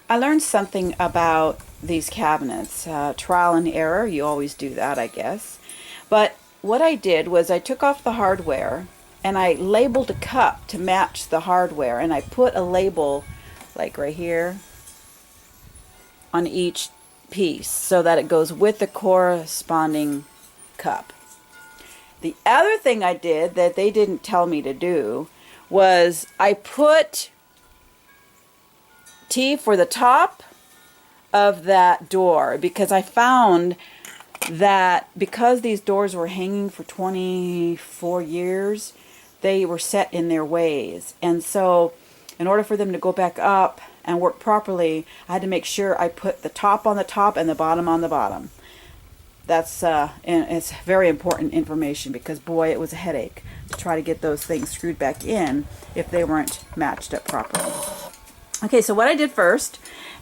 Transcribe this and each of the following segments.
I learned something about these cabinets. Trial and error, you always do that, I guess. But what I did was I took off the hardware and I labeled a cup to match the hardware, and I put a label like right here on each piece so that it goes with the corresponding cup. The other thing I did that they didn't tell me to do was I put T for the top of that door, because I found that because these doors were hanging for 24 years, they were set in their ways. And so in order for them to go back up and work properly, I had to make sure I put the top on the top and the bottom on the bottom. That's and it's very important information, because boy, it was a headache to try to get those things screwed back in if they weren't matched up properly. Okay, so what I did first,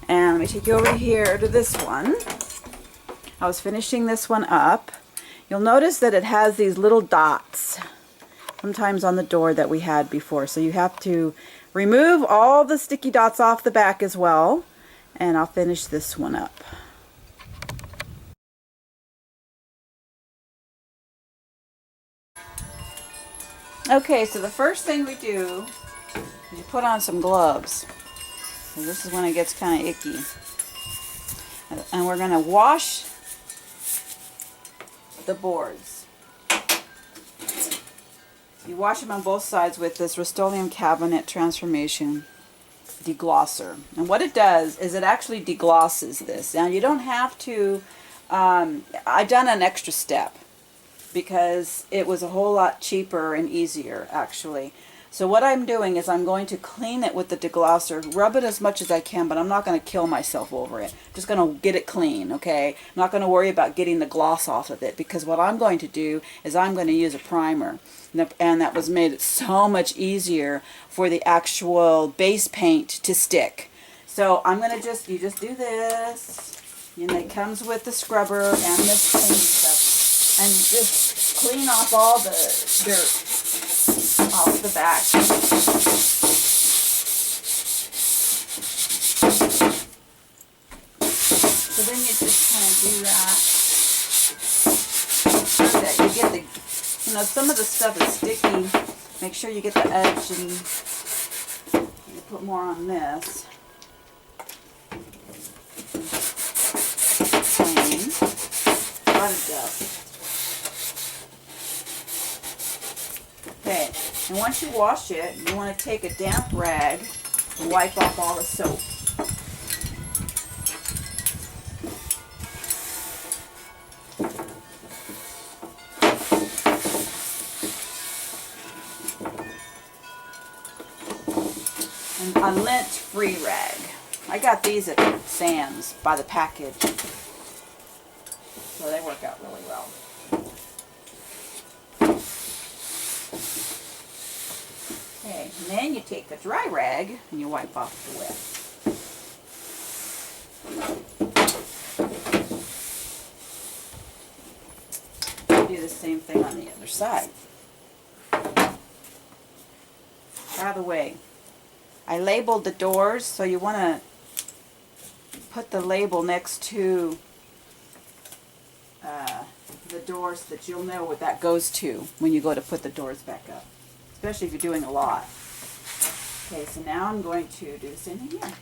and let me take you over here to this one. I was finishing this one up. You'll notice that it has these little dots sometimes on the door that we had before, so you have to remove all the sticky dots off the back as well, and I'll finish this one up. Okay, so the first thing we do is you put on some gloves. So this is when it gets kind of icky. And we're going to wash the boards. You wash them on both sides with this Rust-Oleum Cabinet Transformation Deglosser. And what it does is it actually deglosses this. Now you don't have to, I've done an extra step because it was a whole lot cheaper and easier actually. So what I'm doing is I'm going to clean it with the deglosser, rub it as much as I can, but I'm not going to kill myself over it. I'm just going to get it clean, okay? I'm not going to worry about getting the gloss off of it, because what I'm going to do is I'm going to use a primer. And that was made it so much easier for the actual base paint to stick. So I'm going to you just do this, and it comes with the scrubber and this cleaning stuff. And just clean off all the dirt off the back. So then you just kind of do that. So that you get the, some of the stuff is sticky. Make sure you get the edge, and you put more on this. Clean. A lot of dust. Okay, and once you wash it, you want to take a damp rag and wipe off all the soap. And a lint-free rag. I got these at Sam's by the package, so they work out really well. Okay, and then you take the dry rag and you wipe off the wet. Do the same thing on the other side. By the way, I labeled the doors, so you want to put the label next to the doors so that you'll know what that goes to when you go to put the doors back up, especially if you're doing a lot. Okay, so now I'm going to do the same thing here.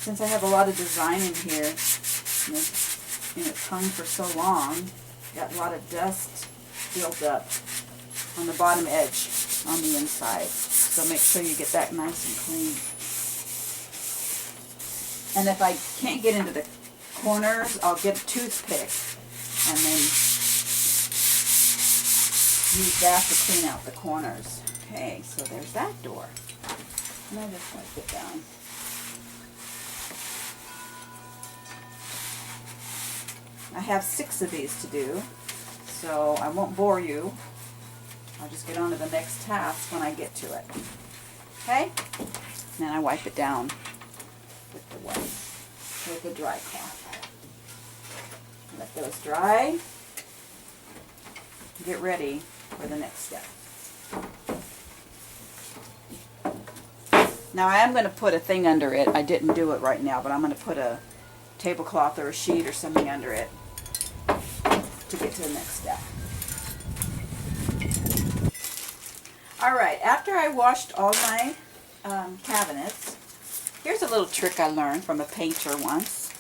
Since I have a lot of design in here, and it's hung for so long, got a lot of dust built up on the bottom edge on the inside. So make sure you get that nice and clean. And if I can't get into the corners, I'll get a toothpick and then use that to clean out the corners. Okay, so there's that door. And I just wipe it down. I have 6 of these to do, so I won't bore you. I'll just get on to the next task when I get to it. Okay? And then I wipe it down with the dry cloth. Let those dry. Get ready for the next step. Now I am going to put a thing under it. I didn't do it right now, but I'm going to put a tablecloth or a sheet or something under it to get to the next step. Alright, after I washed all my cabinets, here's a little trick I learned from a painter once.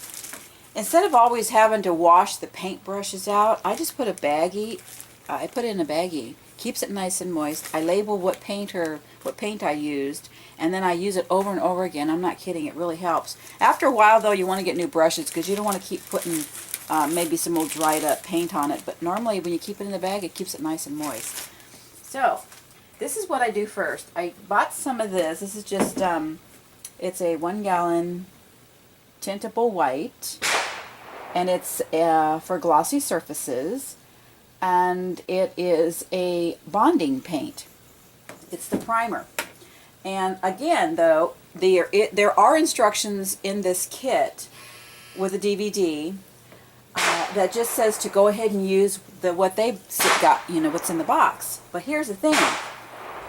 Instead of always having to wash the paint brushes out, I just put a baggie. I put it in a baggie. Keeps it nice and moist. I label what paint I used, and then I use it over and over again. I'm not kidding. It really helps. After a while, though, you want to get new brushes because you don't want to keep putting maybe some old dried up paint on it. But normally, when you keep it in the bag, it keeps it nice and moist. So, this is what I do first. I bought some of this. This is just, it's a 1 gallon tintable white, and it's for glossy surfaces, and it is a bonding paint. It's the primer. And again, though, there are instructions in this kit with a DVD that just says to go ahead and use what they got, what's in the box. But here's the thing.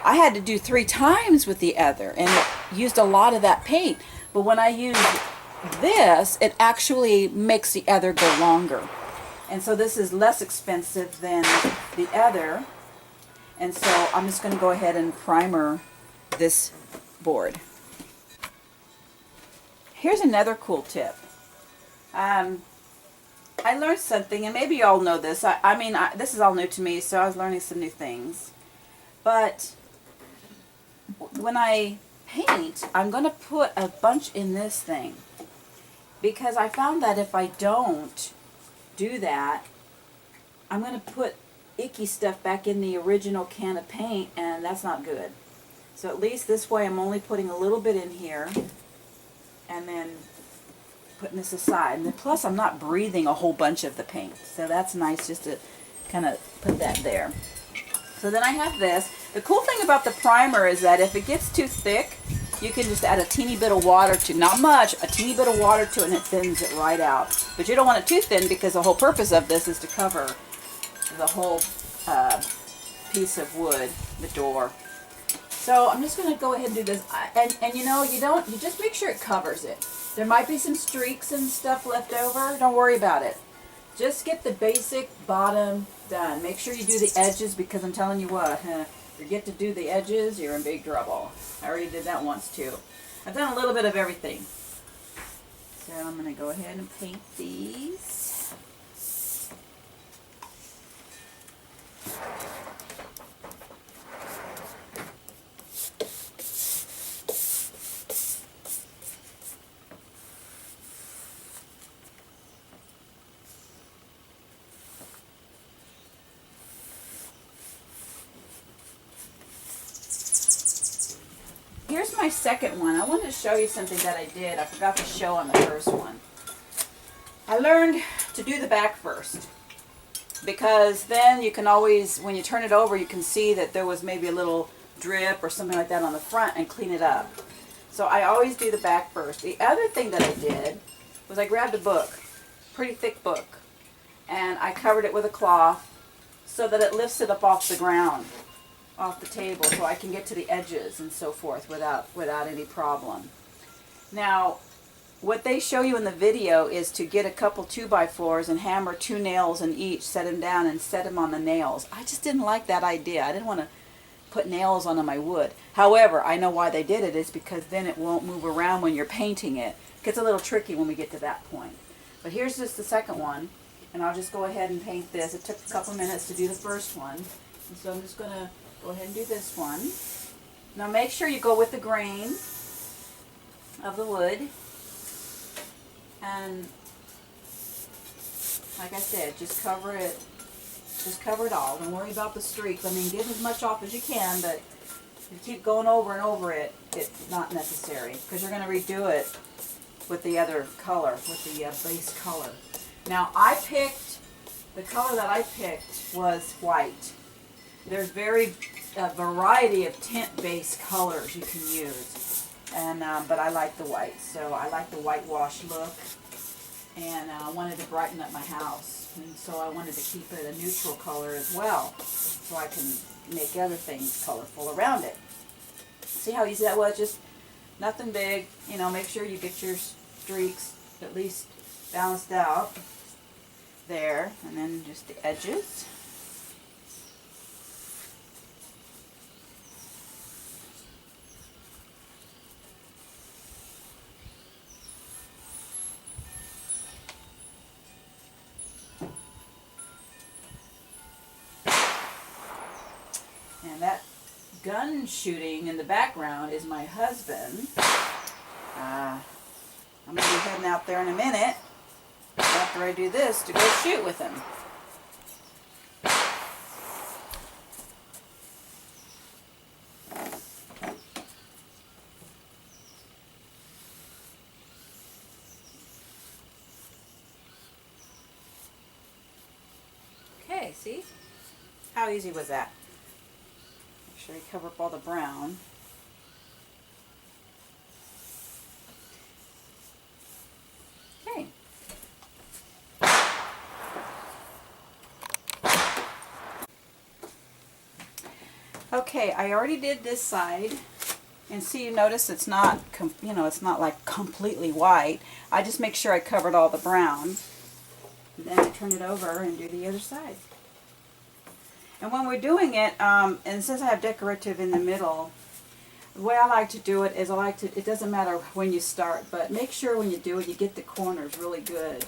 I had to do 3 times with the other, and it used a lot of that paint. But when I use this, it actually makes the other go longer. And so this is less expensive than the other. And so I'm just going to go ahead and primer this board. Here's another cool tip. I learned something, and maybe you all know this. This is all new to me, so I was learning some new things. But when I paint, I'm going to put a bunch in this thing. Because I found that if I don't do that, I'm going to put icky stuff back in the original can of paint, and that's not good. So at least this way I'm only putting a little bit in here, and then putting this aside. And then plus I'm not breathing a whole bunch of the paint. So that's nice just to kind of put that there. So then I have this. The cool thing about the primer is that if it gets too thick, you can just add a teeny bit of water to, not much, a teeny bit of water to it, and it thins it right out. But you don't want it too thin because the whole purpose of this is to cover the whole piece of wood, the door. So I'm just going to go ahead and do this. And you just make sure it covers it. There might be some streaks and stuff left over. Don't worry about it. Just get the basic bottom done. Make sure you do the edges, because I'm telling you what, forget to do the edges, you're in big trouble. I already did that once too. I've done a little bit of everything. So I'm going to go ahead and paint these. Here's my second one. I wanted to show you something that I did. I forgot to show on the first one. I learned to do the back first, because then you can always, when you turn it over, you can see that there was maybe a little drip or something like that on the front and clean it up. So I always do the back first. The other thing that I did was I grabbed a book, pretty thick book, and I covered it with a cloth so that it lifts it up off the ground, off the table, so I can get to the edges and so forth without any problem. Now, what they show you in the video is to get a couple 2x4s and hammer 2 nails in each, set them down and set them on the nails. I just didn't like that idea. I didn't want to put nails on my wood. However, I know why they did it is because then it won't move around when you're painting it. It gets a little tricky when we get to that point. But here's just the second one, and I'll just go ahead and paint this. It took a couple minutes to do the first one, and so I'm just going to go ahead and do this one. Now make sure you go with the grain of the wood. And like I said, just cover it. Just cover it all. Don't worry about the streaks. I mean, get as much off as you can, but if you keep going over and over it, it's not necessary, because you're going to redo it with the other color, with the base color. Now the color that I picked was white. there's a variety of tint-based colors you can use, and but I like the white, so I like the whitewash look, and I wanted to brighten up my house, and so I wanted to keep it a neutral color as well, so I can make other things colorful around it. See how easy that was? Just nothing big, you know. Make sure you get your streaks at least balanced out there, and then just the edges. And that gun shooting in the background is my husband. I'm going to be heading out there in a minute after I do this to go shoot with him. Okay, see? How easy was that? Make sure you cover up all the brown. Okay. Okay, I already did this side, and see, you notice it's not, it's not like completely white. I just make sure I covered all the brown. And then I turn it over and do the other side. And when we're doing it, and since I have decorative in the middle, the way I like to do it is it doesn't matter when you start, but make sure when you do it, you get the corners really good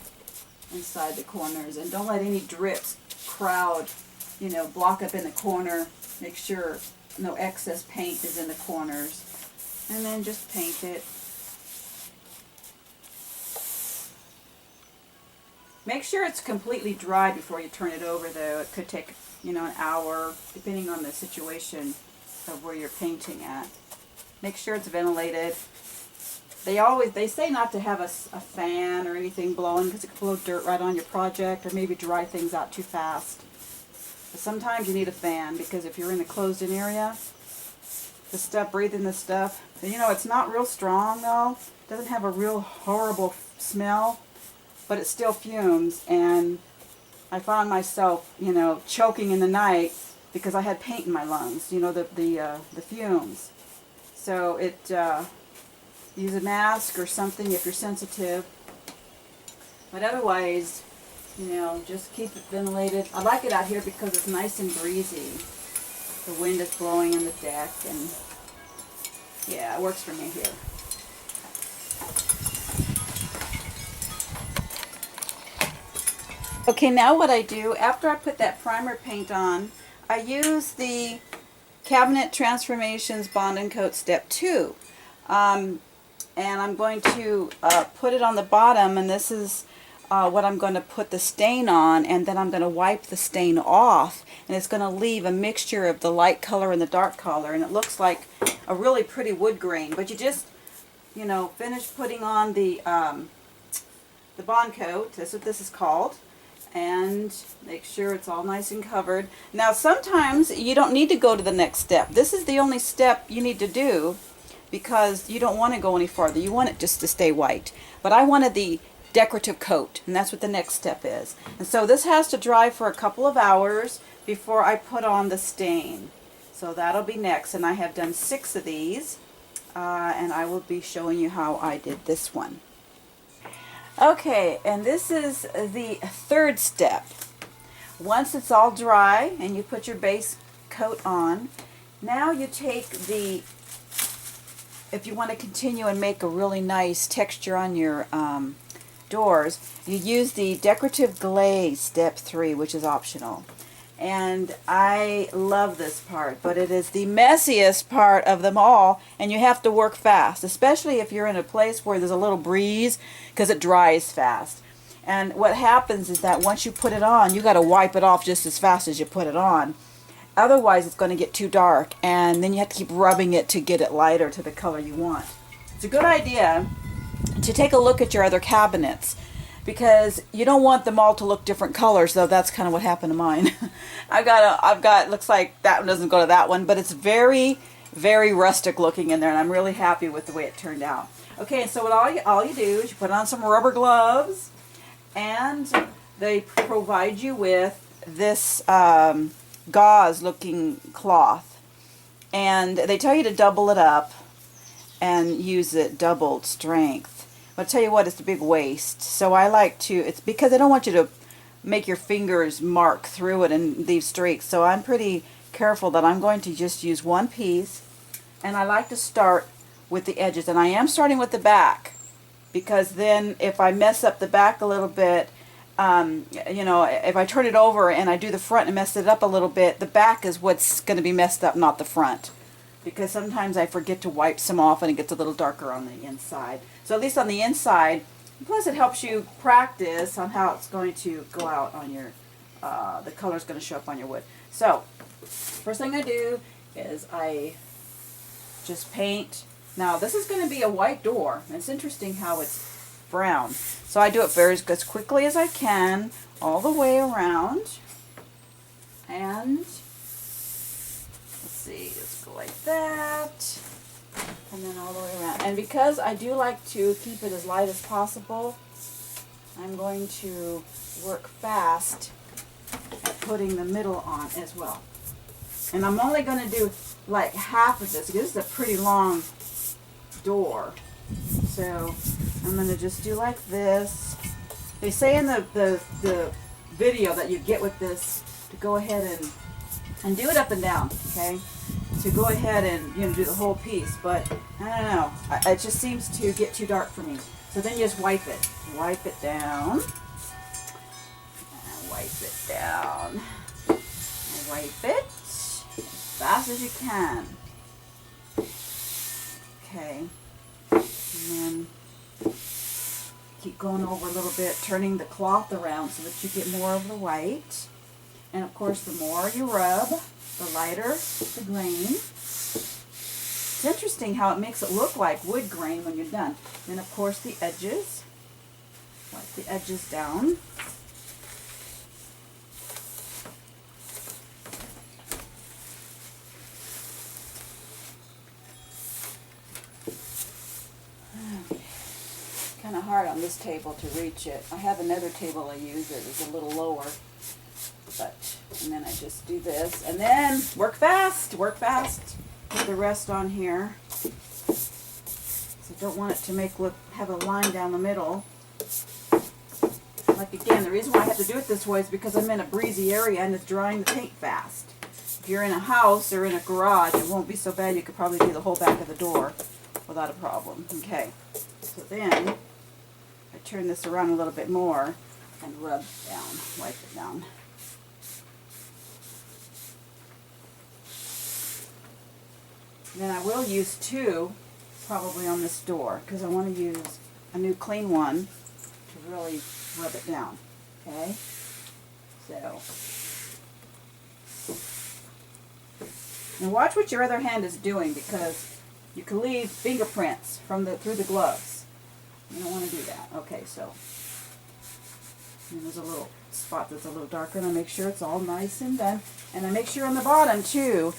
inside the corners. And don't let any drips crowd, block up in the corner. Make sure no excess paint is in the corners. And then just paint it. Make sure it's completely dry before you turn it over, though. It could take, an hour, depending on the situation of where you're painting at. Make sure it's ventilated. They say not to have a fan or anything blowing, because it could blow dirt right on your project or maybe dry things out too fast. But sometimes you need a fan, because if you're in a closed-in area, the stuff, breathing the stuff, it's not real strong though. It doesn't have a real horrible smell, but it still fumes, and I found myself, choking in the night because I had paint in my lungs, the fumes. So use a mask or something if you're sensitive. But otherwise, just keep it ventilated. I like it out here because it's nice and breezy. The wind is blowing on the deck, and yeah, it works for me here. Okay, now what I do, after I put that primer paint on, I use the Cabinet Transformations Bond and Coat Step 2. And I'm going to put it on the bottom, and this is what I'm going to put the stain on, and then I'm going to wipe the stain off, and it's going to leave a mixture of the light color and the dark color, and it looks like a really pretty wood grain. But you just, finish putting on the bond coat. That's what this is called. And make sure it's all nice and covered. Now sometimes you don't need to go to the next step. This is the only step you need to do because you don't want to go any farther. You want it just to stay white. But I wanted the decorative coat, and that's what the next step is. And so this has to dry for a couple of hours before I put on the stain. So that'll be next, and I have done 6 of these, and I will be showing you how I did this one. Okay, and this is the 3rd step. Once it's all dry and you put your base coat on, now you take if you want to continue and make a really nice texture on your doors, you use the decorative glaze step 3, which is optional. And I love this part, but it is the messiest part of them all, and you have to work fast, especially if you're in a place where there's a little breeze, because it dries fast. And what happens is that once you put it on, you got to wipe it off just as fast as you put it on. Otherwise, it's going to get too dark, and then you have to keep rubbing it to get it lighter to the color you want. It's a good idea to take a look at your other cabinets, because you don't want them all to look different colors, though that's kind of what happened to mine. I've got, looks like that one doesn't go to that one, but it's very, very rustic looking in there, and I'm really happy with the way it turned out. Okay, and so what all you do is you put on some rubber gloves, and they provide you with this gauze looking cloth, and they tell you to double it up and use it doubled strength. But I'll tell you what, it's a big waste, so I like to, it's because I don't want you to make your fingers mark through it and leave streaks, so I'm pretty careful that I'm going to just use one piece, and I like to start with the edges, and I am starting with the back, because then if I mess up the back a little bit, you know, if I turn it over and I do the front and mess it up a little bit, the back is what's going to be messed up, not the front. Because sometimes I forget to wipe some off and it gets a little darker on the inside. So at least on the inside, plus it helps you practice on how it's going to go out on your, the color's going to show up on your wood. So, first thing I do is I just paint. Now this is going to be a white door. It's interesting how it's brown. So I do it as quickly as I can, all the way around. And let's see, let's go like that. And then all the way around. And because I do like to keep it as light as possible, I'm going to work fast at putting the middle on as well. And I'm only going to do like half of this. This is a pretty long door. So I'm going to just do like this. They say in the video that you get with this to go ahead and do it up and down, okay? To go ahead and, you know, do the whole piece, but I don't know. It just seems to get too dark for me. So then you just wipe it. Wipe it down. And wipe it down. And wipe it as fast as you can. Okay. And then keep going over a little bit, turning the cloth around so that you get more of the white. And of course, the more you rub, the lighter the grain. It's interesting how it makes it look like wood grain when you're done. Then of course the edges. Wipe the edges down. Kind of hard on this table to reach it. I have another table I use that is a little lower. And then I just do this, and then work fast, put the rest on here. So don't want it to have a line down the middle. Like again, the reason why I have to do it this way is because I'm in a breezy area and it's drying the paint fast. If you're in a house or in a garage, it won't be so bad. You could probably do the whole back of the door without a problem. Okay, so then I turn this around a little bit more and rub down, wipe it down. Then I will use two probably on this door because I want to use a new clean one to really rub it down. Okay? So, now watch what your other hand is doing because you can leave fingerprints through the gloves. You don't want to do that. Okay, so and there's a little spot that's a little darker, and I make sure it's all nice and done. And I make sure on the bottom too,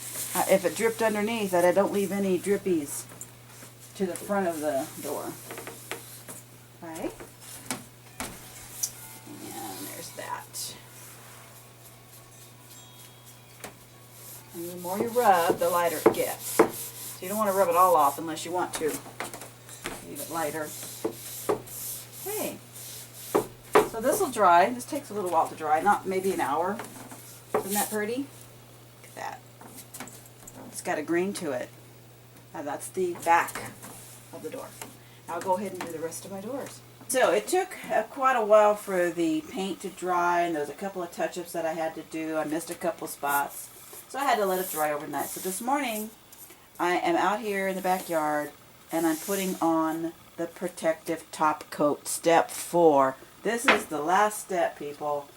if it dripped underneath, that I don't leave any drippies to the front of the door. Okay. And there's that. And the more you rub, the lighter it gets. So you don't want to rub it all off unless you want to. Leave it lighter. Okay. So this will dry. This takes a little while to dry, not maybe an hour. Isn't that pretty? Look at that. It's got a green to it. Now that's the back of the door. Now I'll go ahead and do the rest of my doors. So it took quite a while for the paint to dry, and there was a couple of touch-ups that I had to do. I missed a couple spots, so I had to let it dry overnight. So this morning I am out here in the backyard and I'm putting on the protective top coat, step 4. This is the last step, people.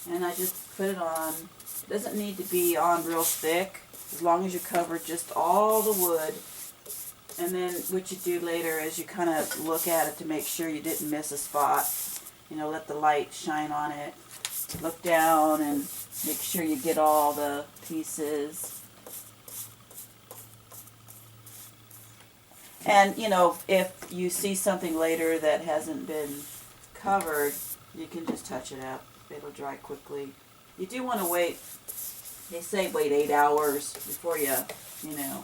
And I just put it on. It doesn't need to be on real thick, as long as you cover just all the wood And then what you do later is you kind of look at it to make sure you didn't miss a spot. You know, let the light shine on it. Look down and make sure you get all the pieces. And, you know, if you see something later that hasn't been covered, you can just touch it up. It'll dry quickly. You do want to wait, they say wait 8 hours before you know,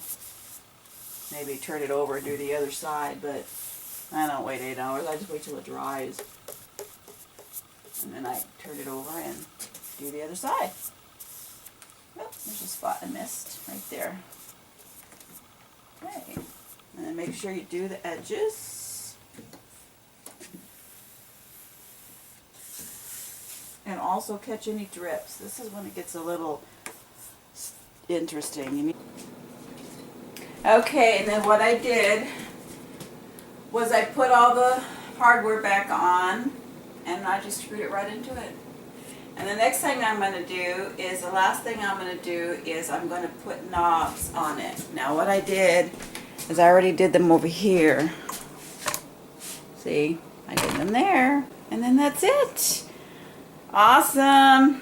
maybe turn it over and do the other side, but I don't wait 8 hours. I just wait till it dries. And then I turn it over and do the other side. Oh, there's a spot I missed right there. Okay. And then make sure you do the edges. And also catch any drips. This is when it gets a little interesting. Okay, and then what I did was I put all the hardware back on and I just screwed it right into it. And the next thing I'm going to do is, the last thing I'm going to do is I'm going to put knobs on it. Now what I did is I already did them over here. See, I did them there. And then that's it. Awesome.